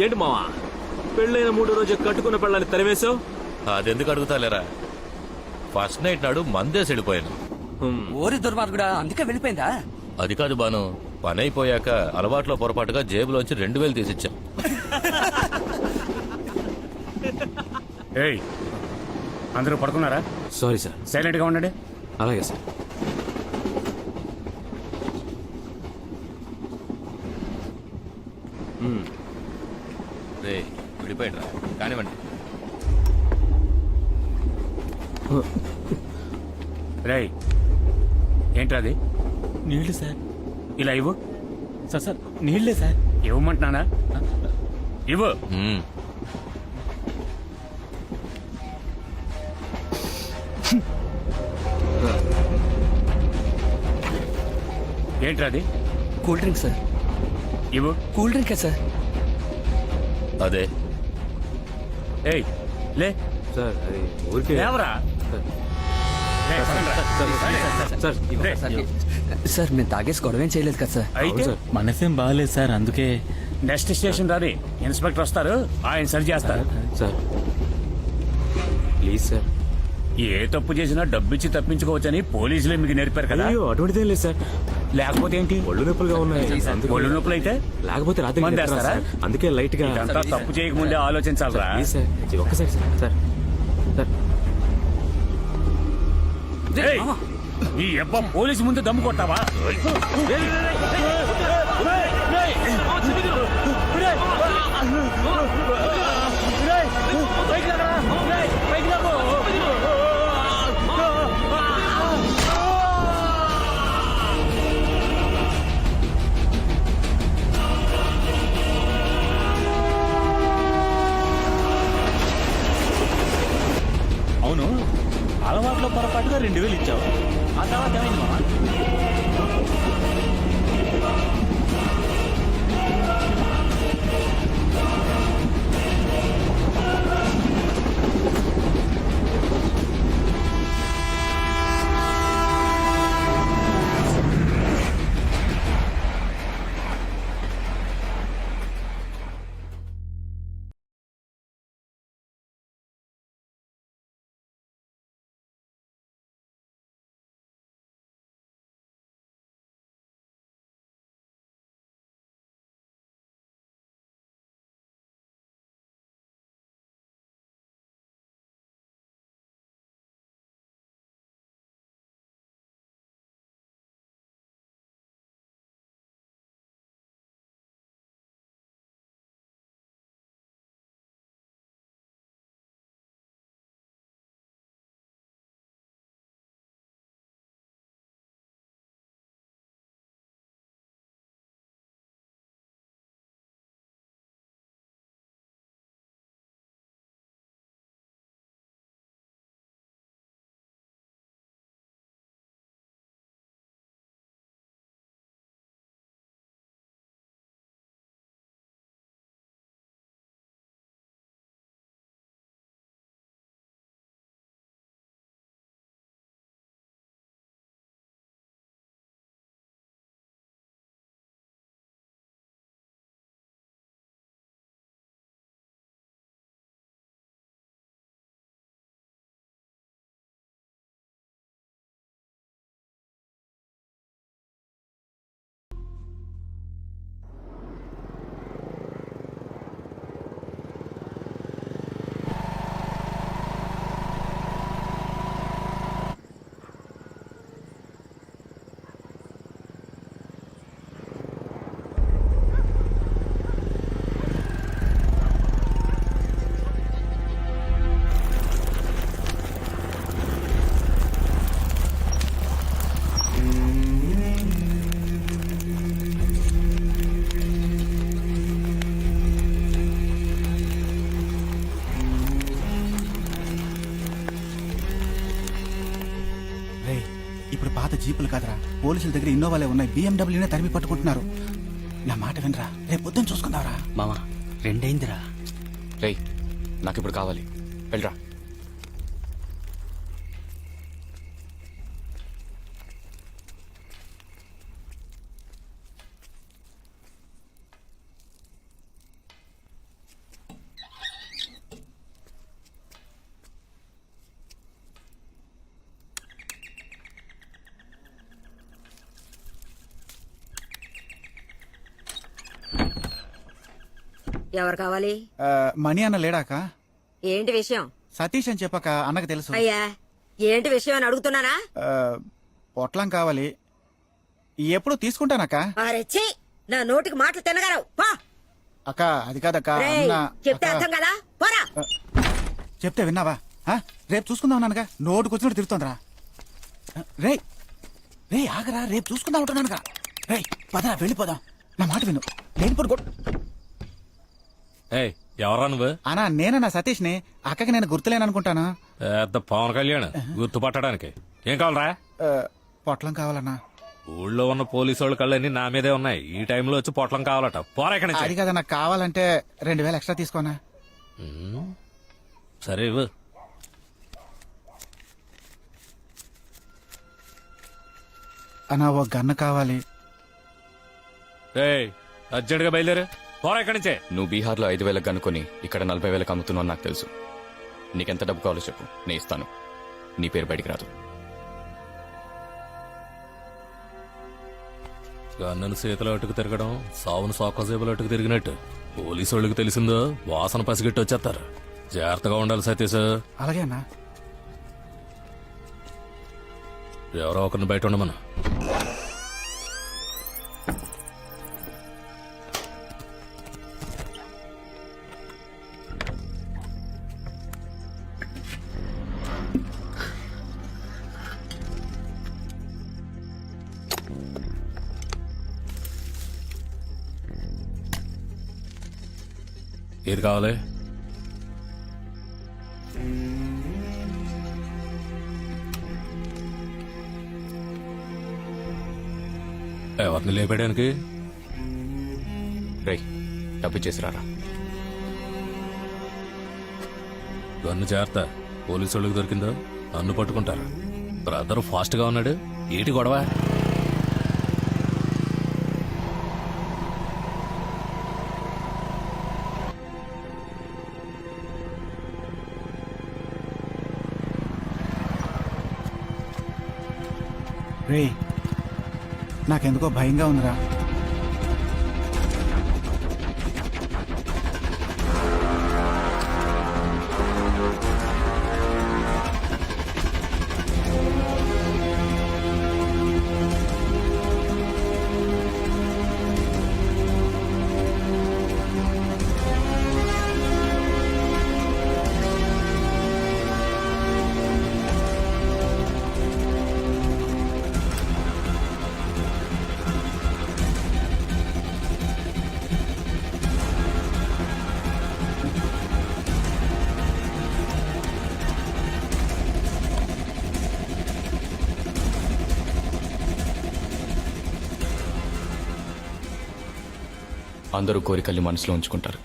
ఏంటి మావా, పెళ్ళైన 3 రోజు కట్టుకున్న పెళ్ళాన్ని తరివేశావు? అదెందుకు అడుగుతాలేరా, ఫస్ట్ నైట్ నాడు మందేసి వెళ్ళిపోయాను. ఓరి దుర్మార్గుడా, అందుకే వెళ్ళిపోయిందా? అది కాదు బాను, పని అయిపోయాక అలవాట్లో పొరపాటుగా జేబులోంచి 2000 తీసిచ్చా. ఏయ్, అందరూ పడుకున్నారా? Sorry sir. సైలెంట్ గా ఉండండి. అలాగే సార్. రే విడిపోయినరా, కానివ్వండి. రేయ్, ఏంట్రా అది? నీళ్లు సార్. ఇలా ఇవ్వు. సార్ నీళ్లే సార్. ఇవ్వమంటున్నానా? ఇవ్వు. ఏంట్రా అది? Cool drink sir. ఇవ్వు. కూల్ డ్రింకే సార్. అదే. ఏయ్ లే సార్ అది ఊరికే. లేవరా. రేయ్, పదండ్రా. సార్ రేయ్, సార్ మేము తాగేసి గొడవేం చేయలేదు కదా సార్. అయితే సార్. మనసేం బాగాలేదు సార్, అందుకే. నెక్స్ట్ స్టేషన్ రాది, ఇన్స్పెక్టర్ వస్తారు, ఆయన సరి చేస్తారు. Sir please sir. ఏ తప్పు చేసినా డబ్బిచ్చి తప్పించుకోవచ్చని పోలీసులే మీకు నేర్పారు కదా. అయ్యో అటువంటిదేం లేదు సార్. లేకపోతే ఏంటి? ఒళ్ళు నొప్పులుగా ఉన్నాయి, అందుకే. ఒళ్ళు నొప్పులు అయితే లేకపోతే రాత్రి మందు నిద్ర రాదు వేస్తారా? సార్. అందుకే లైట్ గా. ఇదంతా తప్పు చేయకముందే ఆలోచించాలరా. ప్లీజ్ సార్, ఇది ఒక్కసారి సార్. సార్ సార్ ఏయ్, ఈ అబ్బా పోలీసు ముందు దమ్ము కొట్టావా? అవును, అలవాట్లో పొరపాటుగా 2000 ఇచ్చావు. ఆ తర్వాత ఏమైంది మామ? ఇప్పుడు పాత జీపులు కాదరా, పోలీసుల దగ్గర ఇన్నోవాలే ఉన్నాయి, BMW తరిమి పట్టుకుంటున్నారు. నా మాట వినరా, రేపు పొద్దున్న చూసుకుందావరా. మామ 2 అయిందిరా. రేయ్, నాకిప్పుడు కావాలి, వెళ్ళరా. ఎవరు కావాలి? మణి అన్న లేడాక? ఏంటి విషయం? సతీష్ అని చెప్పాక అన్నకు తెలుసు. అయ్యా ఏంటి విషయం అని అడుగుతున్నానా? పొట్లం కావాలి, ఎప్పుడు తీసుకుంటానక్క. అరెచ్చి, నా నోటికి మాటలు తినగలవు. పా. అక్క అది కాదక్క. రేయ్, అన్న, చెప్తే అక్క, అర్థం కదా? పోరా. చెప్తే విన్నావా? రేపు చూసుకుందాం అన్నానుగా, నోటుకు వచ్చినట్టు తిరుగుతోందిరా. రే రే ఆగరా, రేపు చూసుకుందాం ఉంటున్నానుగా. రే పదరా వెళ్ళిపోదాం, నా మాట విను. లేనిపోడు ఏయ్ ఎవరా నువ్వు? అన్నా నేనన్నా సతీష్ ని. అక్కకి నేను గుర్తులేననుకుంటాను. పెద్ద పవన్ కళ్యాణ్ గుర్తుపట్టడానికి. ఏం కావాలరా? పొట్లం కావాలన్నా. ఊళ్ళో ఉన్న పోలీసు వాళ్ళ కళ్ళన్నీ నా మీదే ఉన్నాయి. ఈ టైంలో వచ్చి పొట్లం కావాలట. పోరా ఇక్కడి నుంచి. అది కదా నాకు కావాలంటే 2000 ఎక్స్ట్రా తీసుకోనా. సరే ఇవ్వు. అన్నా ఓ గన్ను కావాలి. ఏయ్ అర్జెంట్ గా బయలుదేరు. పోరా ఇక్కడి నుంచే. నువ్వు బీహార్లో 5,000 కనుక్కొని ఇక్కడ 40,000 అమ్ముతున్నావు నాకు తెలుసు. నీకెంత డబ్బు కావాలో చెప్పు, నేను ఇస్తాను. నీ పేరు బయటికి రాదు. గన్నను చేతిలో అటుకు తిరగడం సావును సోకజేబులో అటుకు తిరిగినట్టు. పోలీసు వాళ్ళకి తెలిసిందో వాసన పసిగట్టి వచ్చేస్తారు. జాగ్రత్తగా ఉండాలి సతీష్. అలాగే అన్నా. ఎవరో ఒకరిని బయట ఉండమను. ఏది కావాలి? ఎవరిని లేపేయడానికి? రేయ్ డబ్బు ఇచ్చేసి రారా. గన్ను జాగ్రత్త, పోలీసు వాళ్ళకి దొరికిందో నన్ను పట్టుకుంటారు. బ్రదర్ ఫాస్ట్ గా ఉన్నాడు, ఏటి గొడవ? రే నాకెందుకో భయంగా ఉందిరా. అందరూ కోరికల్ని మనసులో ఉంచుకుంటారు,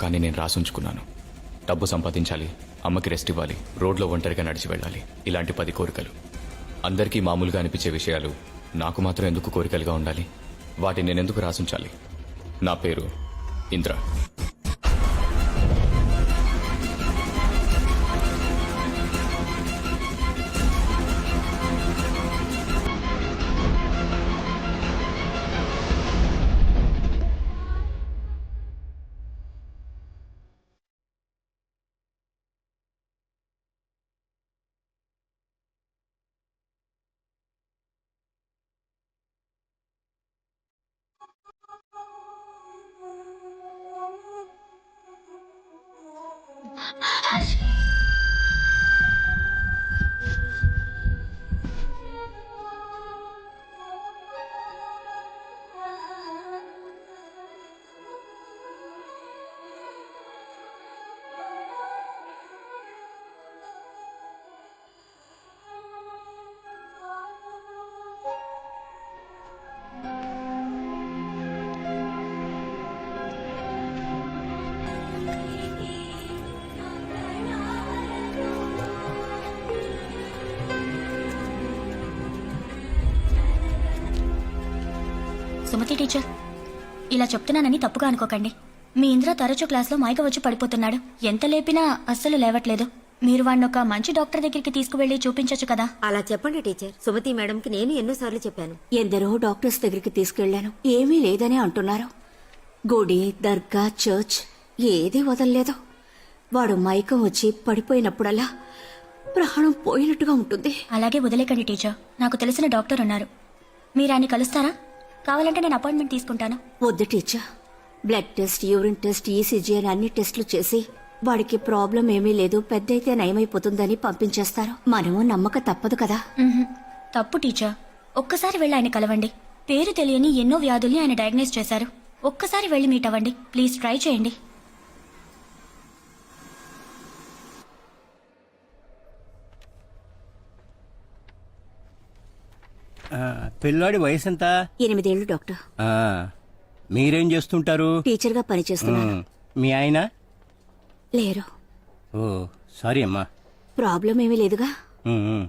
కానీ నేను రాసి ఉంచుకున్నాను. డబ్బు సంపాదించాలి, అమ్మకి రెస్ట్ ఇవ్వాలి, రోడ్లో ఒంటరిగా నడిచి వెళ్ళాలి. ఇలాంటి 10 కోరికలు. అందరికీ మామూలుగా అనిపించే విషయాలు నాకు మాత్రం ఎందుకు కోరికలుగా ఉండాలి? వాటిని నేనెందుకు రాసుంచాలి? నా పేరు ఇంద్ర. సుమతి టీచర్, ఇలా చెప్తున్నానని తప్పుగా అనుకోకండి. మీ ఇంద్ర తరచూ క్లాస్లో మైక వచ్చి పడిపోతున్నాడు. ఎంత లేపినా అస్సలు లేవట్లేదు. మీరు వాడిని ఒక మంచి డాక్టర్ దగ్గరికి తీసుకువెళ్లి చూపించొచ్చు కదా. అలా చెప్పండి టీచర్. సుమతి మేడంకి నేను ఎన్నోసార్లు చెప్పాను. ఎందరో డాక్టర్స్ దగ్గరికి తీసుకెళ్లాను, ఏమీ లేదని అంటున్నారు. గుడి, దర్గా, చర్చ్ ఏదీ వదలలేదు. వాడు మైకం వచ్చి పడిపోయినప్పుడల్లా ప్రాణం పోయినట్టుగా ఉంటుంది. అలాగే వదిలేకండి టీచర్. నాకు తెలిసిన డాక్టర్ ఉన్నారు. మీరు ఆయన కలుస్తారా? కావాలంటే నేను అపాయింట్మెంట్ తీసుకుంటాను. వద్దు teacher. Blood test, urine test, ECG అని అన్ని టెస్టులు చేసి వాడికి ప్రాబ్లం ఏమీ లేదు, పెద్దయితే నయమైపోతుందని పంపించేస్తారు. మనము నమ్మక తప్పదు కదా. మ్మ్హ్మ్. తప్పు టీచర్. ఒక్కసారి వెళ్ళి ఆయన కలవండి. పేరు తెలియని ఎన్నో వ్యాధుల్ని ఆయన డయాగ్నైజ్ చేశారు. ఒక్కసారి వెళ్ళి మీట్ అవ్వండి. ప్లీజ్ ట్రై చేయండి. పిల్లాడి వయసు ఎంత? 8 ఏళ్ళు డాక్టర్. మీరేం చేస్తుంటారు? టీచర్ గా పనిచేస్తున్నాను. మీ ఆయన? లేరు. ఓ సారీ అమ్మా. ప్రాబ్లం ఏమీ లేదుగా. ఉమ్, ఉమ్.